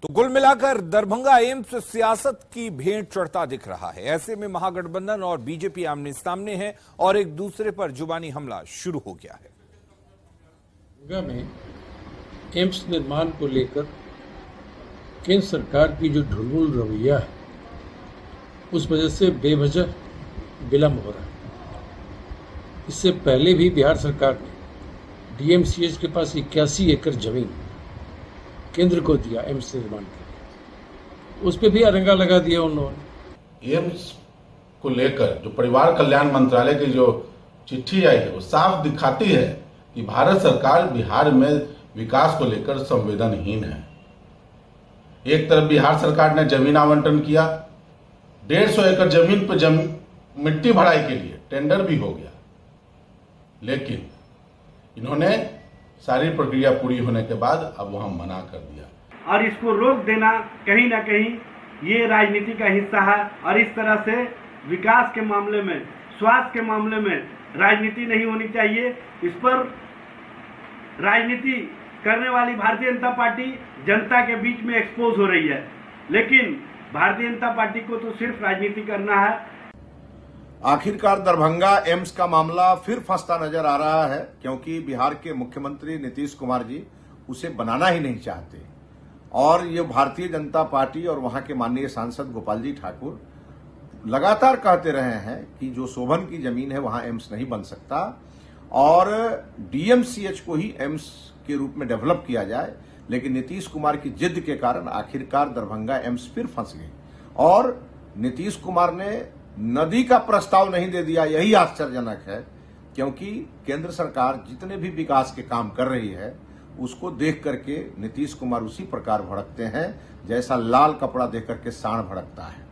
तो कुल मिलाकर दरभंगा एम्स सियासत की भेंट चढ़ता दिख रहा है। ऐसे में महागठबंधन और बीजेपी आमने सामने हैं और एक दूसरे पर जुबानी हमला शुरू हो गया है। दरभंगा में एम्स निर्माण को लेकर केंद्र सरकार की जो ढुलमुल रवैया है, उस वजह से बेवजह विलंब हो रहा है। इससे पहले भी बिहार सरकार ने डीएमसीएच के पास 81 एकड़ जमीन केंद्र को दिया एम्स निर्माण के लिए, उस पर भी अरंगा लगा दिया उन्होंने। एम्स को लेकर जो परिवार कल्याण मंत्रालय की जो चिट्ठी आई है, वो साफ दिखाती है कि भारत सरकार बिहार में विकास को लेकर संवेदनहीन है। एक तरफ बिहार सरकार ने जमीन आवंटन किया, 150 एकड़ जमीन पर मिट्टी भराई के लिए टेंडर भी हो गया, लेकिन इन्होंने सारी प्रक्रिया पूरी होने के बाद अब वहां मना कर दिया। और इसको रोक देना कहीं ना कहीं ये राजनीति का हिस्सा है। और इस तरह से विकास के मामले में, स्वास्थ्य के मामले में राजनीति नहीं होनी चाहिए। इस पर राजनीति करने वाली भारतीय जनता पार्टी जनता के बीच में एक्सपोज हो रही है, लेकिन भारतीय जनता पार्टी को तो सिर्फ राजनीति करना है। आखिरकार दरभंगा एम्स का मामला फिर फंसता नजर आ रहा है, क्योंकि बिहार के मुख्यमंत्री नीतीश कुमार जी उसे बनाना ही नहीं चाहते। और ये भारतीय जनता पार्टी और वहां के माननीय सांसद गोपाल जी ठाकुर लगातार कहते रहे हैं कि जो शोभन की जमीन है वहां एम्स नहीं बन सकता और डीएमसीएच को ही एम्स के रूप में डेवलप किया जाए। लेकिन नीतीश कुमार की जिद के कारण आखिरकार दरभंगा एम्स फिर फंस गई और नीतीश कुमार ने नदी का प्रस्ताव नहीं दे दिया। यही आश्चर्यजनक है, क्योंकि केंद्र सरकार जितने भी विकास के काम कर रही है उसको देख करके नीतीश कुमार उसी प्रकार भड़कते हैं जैसा लाल कपड़ा देख करके सांड भड़कता है।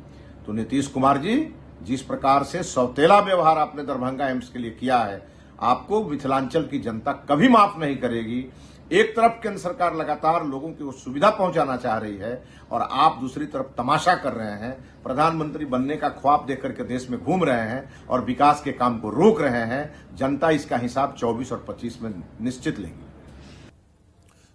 तो नीतीश कुमार जी, जिस प्रकार से सौतेला व्यवहार आपने दरभंगा एम्स के लिए किया है, आपको मिथिलांचल की जनता कभी माफ नहीं करेगी। एक तरफ केंद्र सरकार लगातार लोगों की सुविधा पहुंचाना चाह रही है और आप दूसरी तरफ तमाशा कर रहे हैं, प्रधानमंत्री बनने का ख्वाब देख करके देश में घूम रहे हैं और विकास के काम को रोक रहे हैं। जनता इसका हिसाब 24 और 25 में निश्चित लेगी।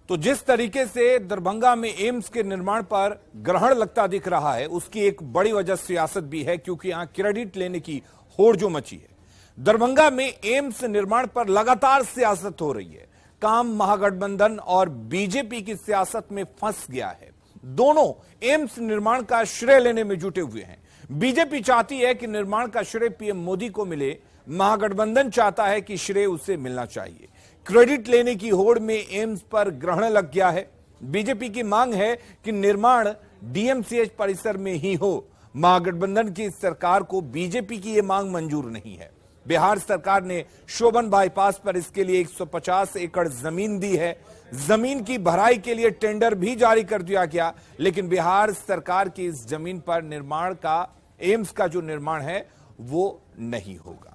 तो जिस तरीके से दरभंगा में एम्स के निर्माण पर ग्रहण लगता दिख रहा है, उसकी एक बड़ी वजह सियासत भी है, क्योंकि यहां क्रेडिट लेने की होड़ जो मची है। दरभंगा में एम्स निर्माण पर लगातार सियासत हो रही है। काम महागठबंधन और बीजेपी की सियासत में फंस गया है। दोनों एम्स निर्माण का श्रेय लेने में जुटे हुए हैं। बीजेपी चाहती है कि निर्माण का श्रेय पीएम मोदी को मिले, महागठबंधन चाहता है कि श्रेय उसे मिलना चाहिए। क्रेडिट लेने की होड़ में एम्स पर ग्रहण लग गया है। बीजेपी की मांग है कि निर्माण डीएमसीएच परिसर में ही हो। महागठबंधन की सरकार को बीजेपी की यह मांग मंजूर नहीं है। बिहार सरकार ने शोभन बाईपास पर इसके लिए 150 एकड़ जमीन दी है। जमीन की भराई के लिए टेंडर भी जारी कर दिया गया, लेकिन बिहार सरकार की इस जमीन पर निर्माण का, एम्स का जो निर्माण है वो नहीं होगा।